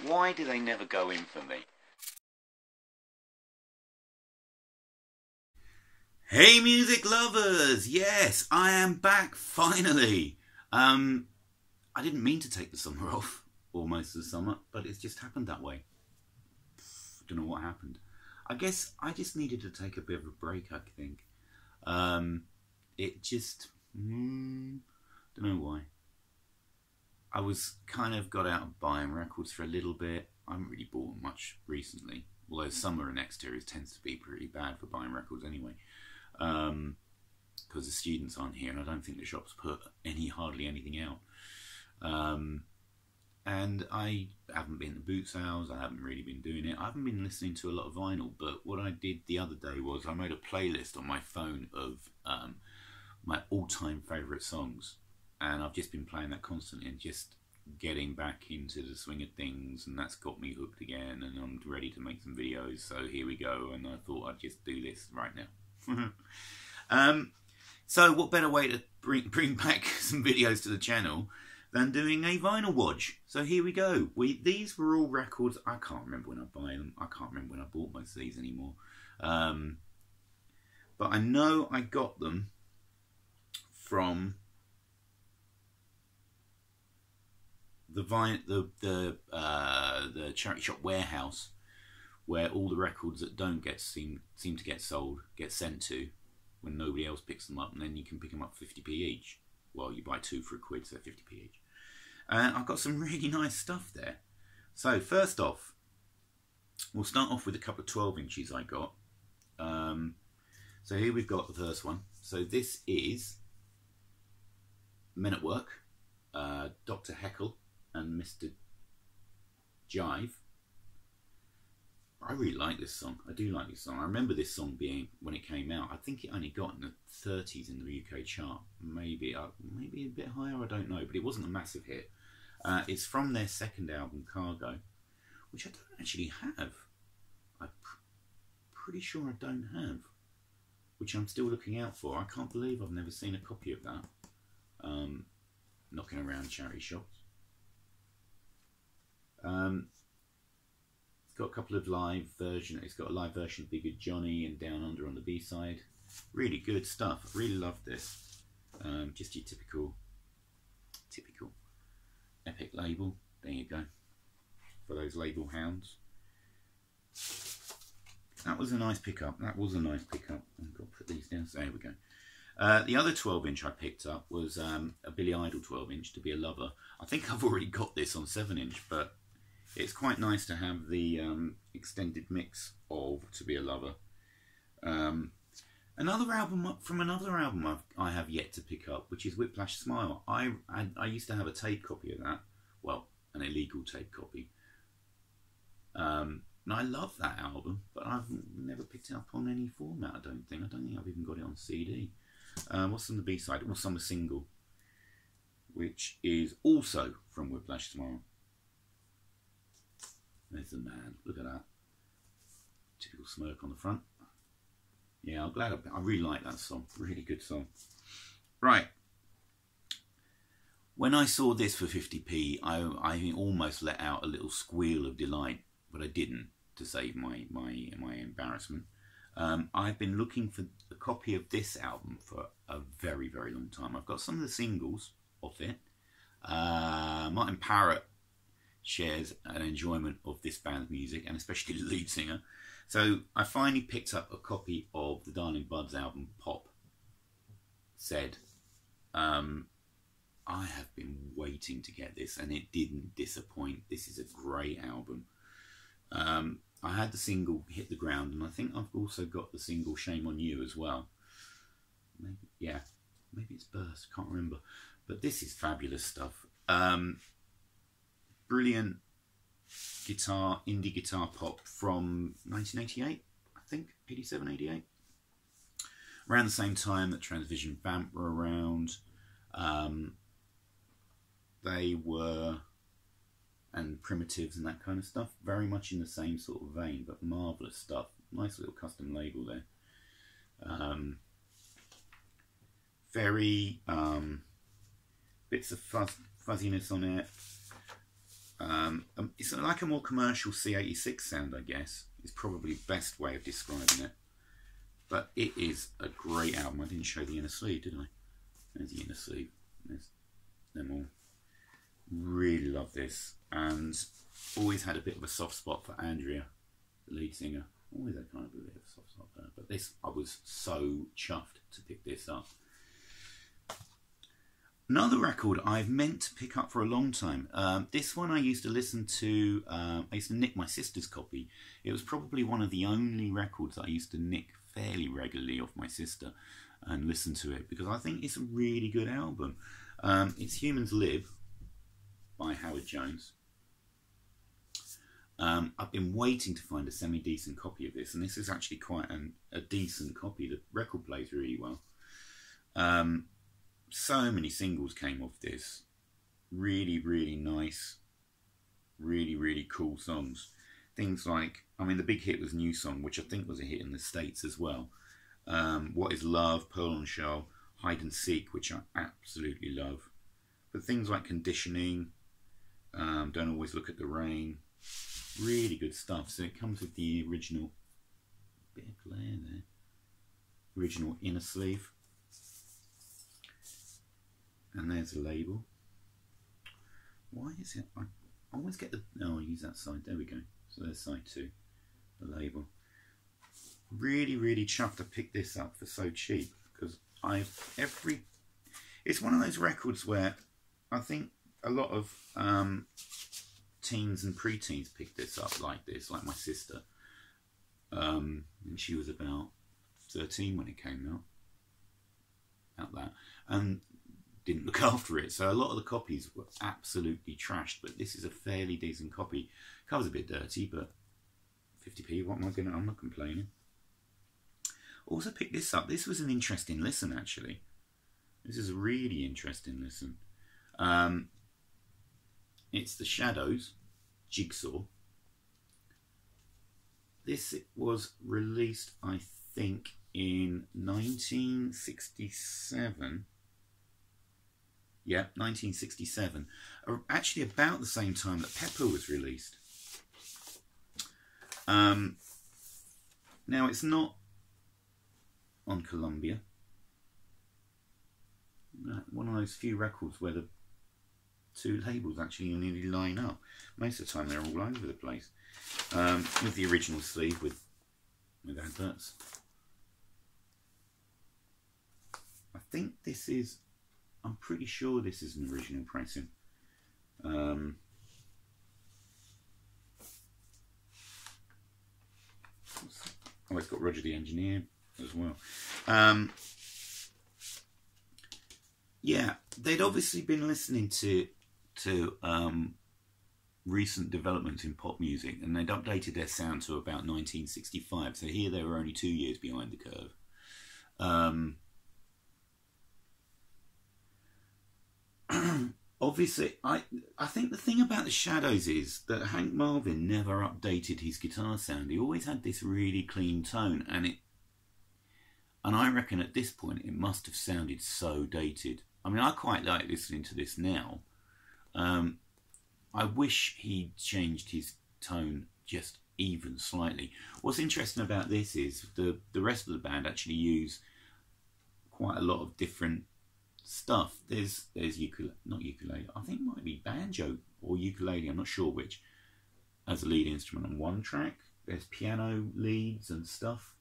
Why do they never go in for me? Hey music lovers! Yes, I am back finally. I didn't mean to take the summer off, or most of the summer, but it's just happened that way. Don't know what happened. I guess I just needed to take a bit of a break, I think. It just... don't know why. I was kind of got out of buying records for a little bit. I haven't really bought much recently, although summer and exteriors tends to be pretty bad for buying records anyway, because the students aren't here and I don't think the shops put hardly anything out. And I haven't been to boot sales, I haven't really been doing it. I haven't been listening to a lot of vinyl, but what I did the other day was I made a playlist on my phone of my all-time favourite songs. And I've just been playing that constantly and just getting back into the swing of things, and that's got me hooked again, and I'm ready to make some videos, so here we go, and I thought I'd just do this right now. So what better way to bring back some videos to the channel than doing a vinyl Wodge. So here we go. These were all records. I can't remember when I buy them. I can't remember when I bought most of these anymore. But I know I got them from the charity shop warehouse, where all the records that don't seem to get sold get sent to when nobody else picks them up, and then you can pick them up 50p each. Well, you buy two for £1, so 50p each. And I've got some really nice stuff there. So first off, we'll start off with a couple of 12 inches I got. So here we've got the first one. So this is Men at Work, Dr. Heckle and Mr. Jive. I really like this song. I do like this song. I remember this song being, when it came out, I think it only got in the 30s in the UK chart. Maybe a bit higher, I don't know. But it wasn't a massive hit. It's from their second album, Cargo, which I don't actually have. I'm pretty sure I don't have, which I'm still looking out for. I can't believe I've never seen a copy of that. Knocking around charity shops. It's got a couple of live versions. It's got a live version of Big Good Johnny and Down Under on the B-side. Really good stuff. I really love this. Just your typical Epic label. There you go. For those label hounds. That was a nice pickup. I've got to put these down. So there we go. The other 12-inch I picked up was a Billy Idol 12-inch, To Be a Lover. I think I've already got this on 7-inch, but it's quite nice to have the extended mix of To Be a Lover. Another album from another album I have yet to pick up, which is Whiplash Smile. I used to have a tape copy of that. Well, an illegal tape copy. And I love that album, but I've never picked it up on any format, I don't think. I've even got it on CD. What's on the B-side? Or Summer Single, which is also from Whiplash Smile. There's the man. Look at that. Typical smirk on the front. Yeah, I'm glad. I really like that song. Really good song. Right. When I saw this for 50p, I almost let out a little squeal of delight, but I didn't, to save my embarrassment. I've been looking for a copy of this album for a very, very long time. I've got some of the singles of it. Martin Parrott shares an enjoyment of this band's music, and especially the lead singer. So I finally picked up a copy of the Darling Buds album, Pop. Said, I have been waiting to get this, and it didn't disappoint. This is a great album. I had the single Hit the Ground, and I think I've also got the single Shame on You as well. Maybe it's Burst, can't remember. But this is fabulous stuff. Brilliant guitar, indie guitar pop from 1988, I think, 87, 88. Around the same time that Transvision Vamp were around. They were, and Primitives and that kind of stuff, very much in the same sort of vein, but marvellous stuff. Nice little custom label there. Very bits of fuzziness on it. A It's like a more commercial C86 sound, I guess. It's probably the best way of describing it. But it is a great album. I didn't show the inner sleeve, did I? There's the inner sleeve. There's them all. Really love this. And always had a bit of a soft spot for Andrea, the lead singer. Always had kind of a bit of a soft spot for her. But this, I was so chuffed to pick this up. Another record I've meant to pick up for a long time. This one I used to listen to, I used to nick my sister's copy. It was probably one of the only records I used to nick fairly regularly off my sister and listen to it because I think it's a really good album. It's Humans Live by Howard Jones. I've been waiting to find a semi-decent copy of this, and this is actually quite a decent copy. The record plays really well. So many singles came off this. Really, really nice. Really, really cool songs. Things like, I mean, the big hit was New Song, which I think was a hit in the States as well. What Is Love, Pearl and Shell, Hide and Seek, which I absolutely love. But things like Conditioning, Don't Always Look at the Rain. Really good stuff. So it comes with the original, bit of glare there, original inner sleeve. And there's a label. Why is it? I always get the... No, I'll use that side. There we go. So there's side 2. The label. Really, really chuffed to pick this up for so cheap. Because it's one of those records where I think a lot of teens and preteens picked this up like this. Like my sister. And she was about 13 when it came out. Out that. And... didn't look after it, so a lot of the copies were absolutely trashed, but this is a fairly decent copy. Cover's a bit dirty, but 50p, what am I gonna, I'm not complaining. Also picked this up. This was an interesting listen, actually. This is a really interesting listen. It's The Shadows, Jigsaw. This was released, I think, in 1967. Yeah, 1967. Actually about the same time that Pepper was released. Now, it's not on Columbia. One of those few records where the two labels actually nearly line up. Most of the time they're all over the place. With the original sleeve with adverts. I think this is... I'm pretty sure this is an original pressing. Oh, it's got Roger the Engineer as well. Yeah, they'd obviously been listening to recent developments in pop music, and they'd updated their sound to about 1965. So here they were only 2 years behind the curve. Obviously, I think the thing about the Shadows is that Hank Marvin never updated his guitar sound. He always had this really clean tone, and I reckon at this point it must have sounded so dated. I mean, I quite like listening to this now. I wish he'd changed his tone just even slightly. What's interesting about this is the rest of the band actually use quite a lot of different stuff. There's not ukulele, I think it might be banjo or ukulele, I'm not sure which, as a lead instrument on one track. There's piano leads and stuff.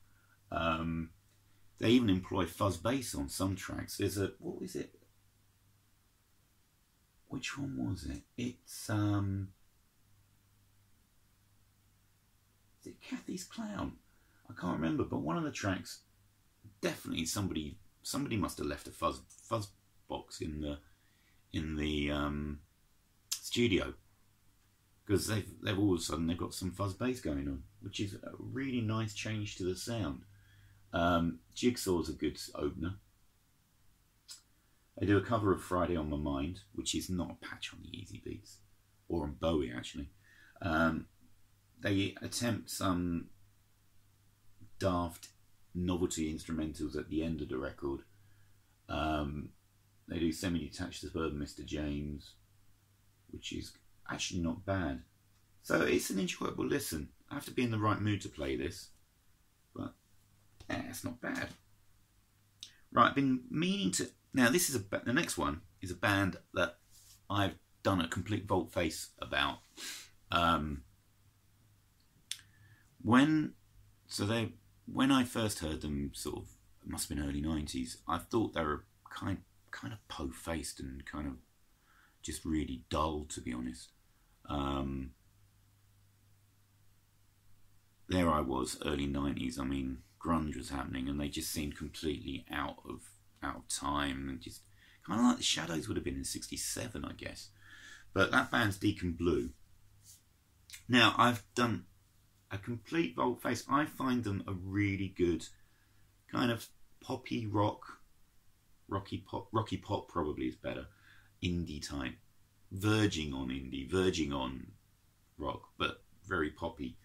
They even employ fuzz bass on some tracks. There's a, what was it? Which one was it? It's is it Kathy's Clown? I can't remember, but one of the tracks, definitely somebody must have left a fuzz box in the studio, because they've all of a sudden they've got some fuzz bass going on, which is a really nice change to the sound. Jigsaw's a good opener. They do a cover of Friday on My Mind, which is not a patch on the Easy Beats, or on Bowie actually. They attempt some daft novelty instrumentals at the end of the record. They do Semi-Detached Suburban Mr. James, which is actually not bad. So it's an enjoyable listen. I have to be in the right mood to play this, but yeah, it's not bad. Right, I've been meaning to. Now this is the next one is a band that I've done a complete volte-face about. When I first heard them, sort of, it must have been early 90s. I thought they were kind of po-faced and kind of just really dull, to be honest. There I was, early 90s. I mean, grunge was happening, and they just seemed completely out of time, and just kind of like the Shadows would have been in '67, I guess. But that band's Deacon Blue. Now I've done a complete volte-face. I find them a really good kind of poppy rock, rocky pop probably is better, indie type, verging on indie, verging on rock, but very poppy.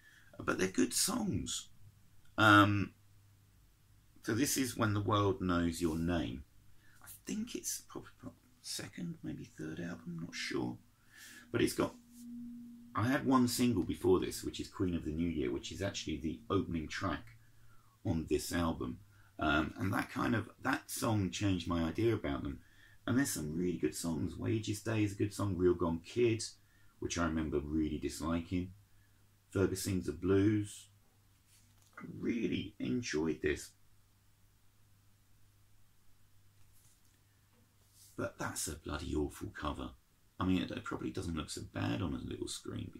But they're good songs. So this is When the World Knows Your Name. I think it's probably second, maybe third album, not sure. But it's got, I had one single before this, which is Queen of the New Year, which is actually the opening track on this album. And that song changed my idea about them. And there's some really good songs. Wages Day is a good song. Real Gone Kid, which I remember really disliking. Fergus Sings the Blues. I really enjoyed this. But that's a bloody awful cover. I mean, it probably doesn't look so bad on a little screen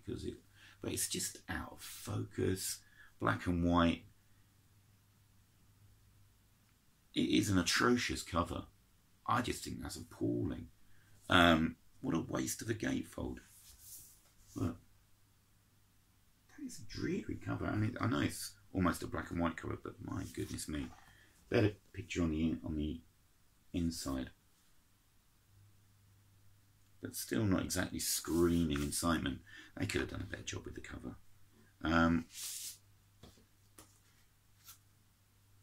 but it's just out of focus, black and white. It is an atrocious cover. I just think that's appalling. What a waste of a gatefold. Look, that is a dreary cover. I mean, I know it's almost a black and white cover, but my goodness me, better picture on the inside. But still not exactly screaming incitement. They could have done a better job with the cover.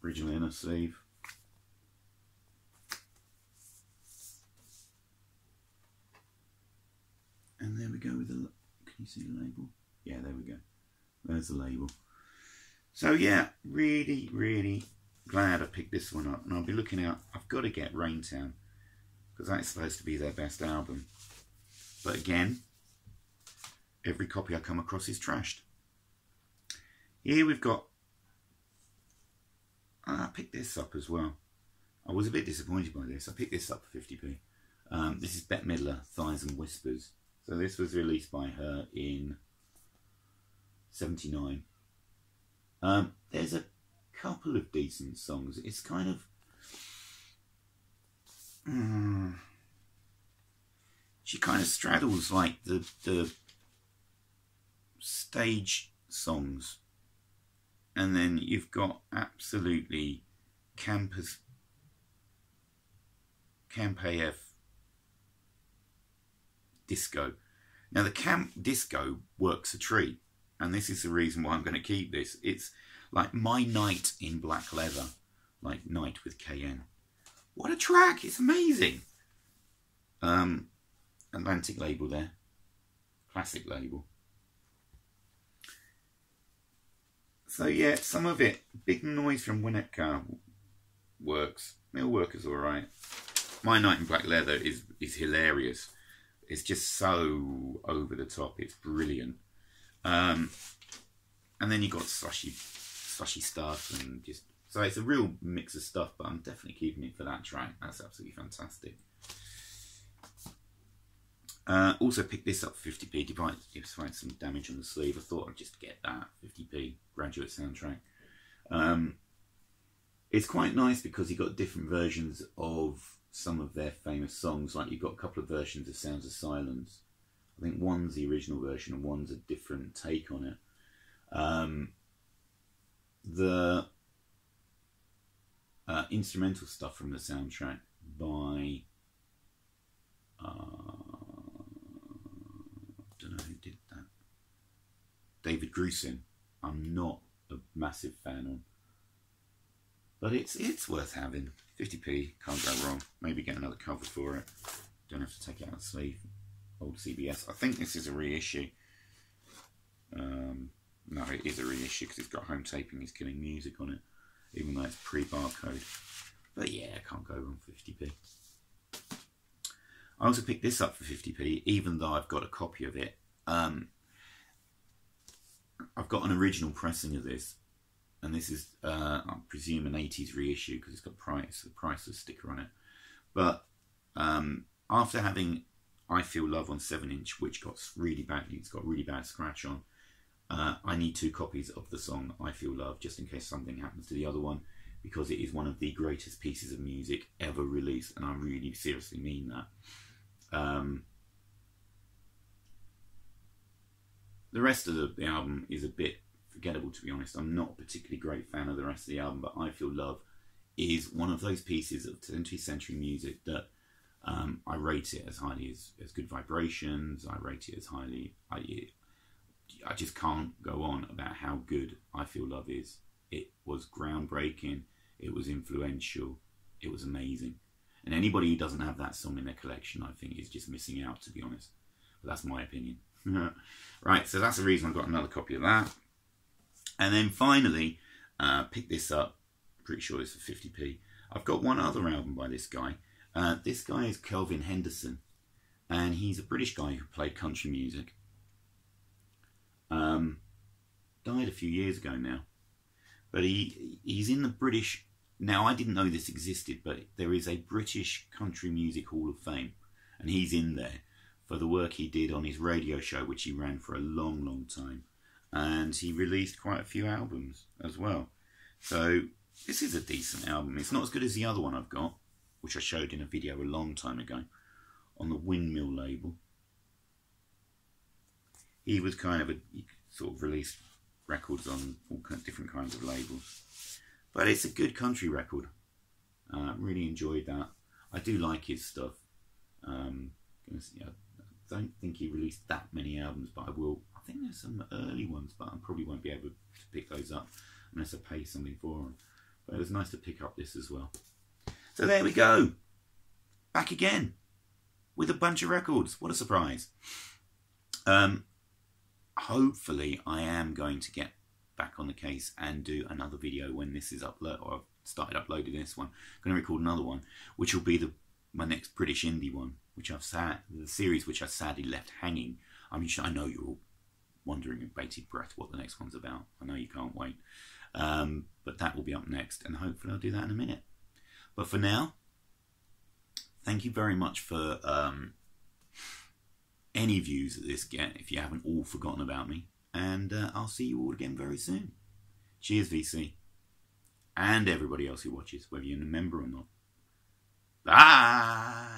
Original inner sleeve. And there we go with the... Can you see the label? Yeah, there we go. There's the label. So yeah, really, really glad I picked this one up. And I'll be looking out... I've got to get Raintown, because that's supposed to be their best album. But again, every copy I come across is trashed. Here we've got... I picked this up as well. I was a bit disappointed by this. I picked this up for 50p. This is Bette Midler, Thighs and Whispers. So this was released by her in '79. There's a couple of decent songs. It's kind of... she kind of straddles like the stage songs, and then you've got absolutely Camp AF disco. Now the camp disco works a treat, and this is the reason why I'm going to keep this. It's like My Night in Black Leather, like Night with KN. What a track! It's amazing. Atlantic label there, classic label. So yeah, some of it, Big Noise from Winnetka works. Millworker's alright. My Night in Black Leather is hilarious. It's just so over the top. It's brilliant. And then you got slushy stuff, and just so it's a real mix of stuff. But I'm definitely keeping it for that track. That's absolutely fantastic. Also picked this up for 50p, despite some damage on the sleeve. I thought I'd just get that 50p Graduate soundtrack. It's quite nice because you've got different versions of some of their famous songs. Like you've got a couple of versions of Sounds of Silence. I think one's the original version and one's a different take on it. The instrumental stuff from the soundtrack by I don't know who did that. David Grusin. I'm not a massive fan on, but it's worth having. 50p, can't go wrong. Maybe get another cover for it. Don't have to take it out of the sleeve. Old CBS. I think this is a reissue. No, it is a reissue because it's got Home Taping is Killing Music on it, even though it's pre-barcode. But yeah, I can't go wrong for 50p. I also picked this up for 50p, even though I've got a copy of it. I've got an original pressing of this, and this is, I presume, an 80s reissue because it's got the priceless sticker on it. But after having I Feel Love on 7-inch, which got really badly, it's got really bad scratch on, I need 2 copies of the song I Feel Love, just in case something happens to the other one, because it is one of the greatest pieces of music ever released, and I really seriously mean that. The rest of the album is a bit forgettable, to be honest. I'm not a particularly great fan of the rest of the album, but I Feel Love is one of those pieces of 20th century music that I rate it as highly as Good Vibrations. I rate it as highly... I just can't go on about how good I Feel Love is. It was groundbreaking. It was influential. It was amazing. And anybody who doesn't have that song in their collection, I think, is just missing out, to be honest. But that's my opinion. Right, so that's the reason I've got another copy of that. And then finally, pick this up. Pretty sure it's for 50p. I've got one other album by this guy. This guy is Kelvin Henderson. And he's a British guy who played country music. Died a few years ago now. But he's in the British... Now, I didn't know this existed, but there is a British Country Music Hall of Fame. And he's in there for the work he did on his radio show, which he ran for a long, long time. And he released quite a few albums as well. So this is a decent album. It's not as good as the other one I've got, which I showed in a video a long time ago, on the Windmill label. He was kind of he sort of released records on all different kinds of labels. But it's a good country record. Really enjoyed that. I do like his stuff. I don't think he released that many albums, but I will. I think there's some early ones, but I probably won't be able to pick those up unless I pay something for them. But it was nice to pick up this as well. So there we go. Back again with a bunch of records. What a surprise. Hopefully I am going to get back on the case and do another video when this is uploaded, or I've started uploading this one. I'm going to record another one, which will be my next British indie one, which the series which I sadly left hanging. I mean, I know you're all wondering in bated breath what the next one's about. I know you can't wait. But that will be up next, and hopefully I'll do that in a minute. But for now, thank you very much for any views that this get, if you haven't all forgotten about me. And I'll see you all again very soon. Cheers, VC. And everybody else who watches, whether you're a member or not. Bye!